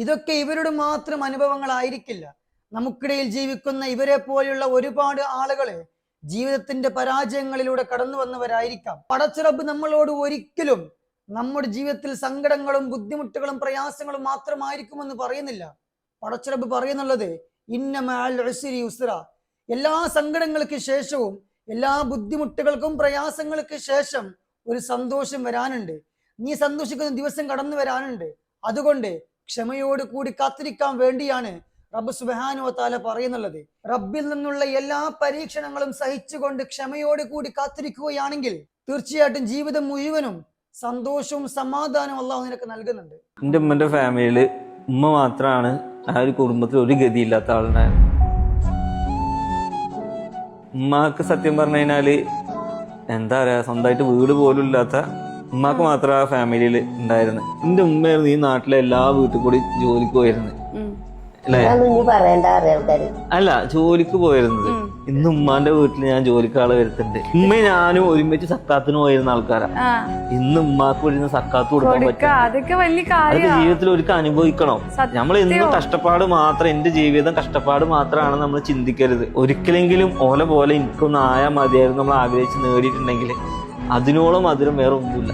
ഇതൊക്കെ ഇവരുടെ മാത്രം അനുഭവങ്ങളായിരിക്കില്ല. നമുക്കിടയിൽ ജീവിക്കുന്ന ഇവരെ പോലെയുള്ള ഒരുപാട് ആളുകളെ ജീവിതത്തിന്റെ പരാജയങ്ങളിലൂടെ കടന്നു വന്നവരായിരിക്കാം. പടച്ചിറപ്പ് നമ്മളോട് ഒരിക്കലും നമ്മുടെ ജീവിതത്തിൽ സങ്കടങ്ങളും ബുദ്ധിമുട്ടുകളും പ്രയാസങ്ങളും മാത്രമായിരിക്കുമെന്ന് പറയുന്നില്ല. പടച്ചിറപ്പ് പറയുന്നുള്ളത് ഇന്ന മഅൽ ഉസ്രി യുസ്ര, എല്ലാ സങ്കടങ്ങൾക്ക് ശേഷവും എല്ലാ ബുദ്ധിമുട്ടുകൾക്കും പ്രയാസങ്ങൾക്ക് ശേഷം ഒരു സന്തോഷം വരാനുണ്ട്. നീ സന്തോഷിക്കുന്ന ദിവസം കടന്നു വരാനുണ്ട്. അതുകൊണ്ട് ക്ഷമയോട് കൂടി കാത്തിരിക്കാൻ വേണ്ടിയാണ് റബ്ബ് സുബ്ഹാനഹു വ തആല പറയുന്നുള്ളത്. റബ്ബിൽ നിന്നുള്ള എല്ലാ പരീക്ഷണങ്ങളും സഹിച്ചുകൊണ്ട് ക്ഷമയോട് കൂടി കാത്തിരിക്കുകയാണെങ്കിൽ തീർച്ചയായിട്ടും ജീവിതം മുഴുവനും സന്തോഷവും സമാധാനവും അല്ലാഹു നിനക്ക് നൽകുന്നുണ്ട്. എൻ്റെ ഉമ്മൻ്റെ ഫാമിലിയിൽ ഉമ്മ മാത്രമാണ് ആ ഒരു കുടുംബത്തിൽ ഒരു ഗതിയില്ലാത്ത ആളുണ്ടായത്. ഉമ്മാക്ക് സത്യം പറഞ്ഞു കഴിഞ്ഞാല് എന്താ പറയാ, സ്വന്തമായിട്ട് വീട് പോലും ഇല്ലാത്ത ഉമ്മാക്ക് മാത്രം ആ ഫാമിലിയിൽ ഉണ്ടായിരുന്നു. എൻ്റെ ഉമ്മയായിരുന്നു ഈ നാട്ടിലെ എല്ലാ വീട്ടിൽ കൂടി ജോലിക്ക് പോയിരുന്നത്. അല്ല, ജോലിക്ക് പോയിരുന്നത്. ഇന്ന് ഉമ്മാന്റെ വീട്ടിൽ ഞാൻ ജോലിക്ക് ആള് വരുത്തുന്നുണ്ട്. ഉമ്മയും ഞാനും ഒരുമിച്ച് സക്കാത്തിന് പോയിരുന്ന ആൾക്കാരാ. ഇന്ന് ഉമ്മാക്ക് വരുന്ന സക്കാത്ത് കൊടുക്കാൻ പറ്റും. അതൊക്കെ ജീവിതത്തിൽ ഒരിക്കൽ അനുഭവിക്കണം. നമ്മൾ എന്നും കഷ്ടപ്പാട് മാത്രം, എന്റെ ജീവിതം കഷ്ടപ്പാട് മാത്രമാണ് നമ്മൾ ചിന്തിക്കരുത്. ഒരിക്കലെങ്കിലും ഓല പോലെ എനിക്കൊന്നും ആയാൽ മതിയായിരുന്നു നമ്മൾ ആഗ്രഹിച്ച് നേടിയിട്ടുണ്ടെങ്കിൽ അതിനോളം മധുരം വേറെ ഒന്നുമില്ല.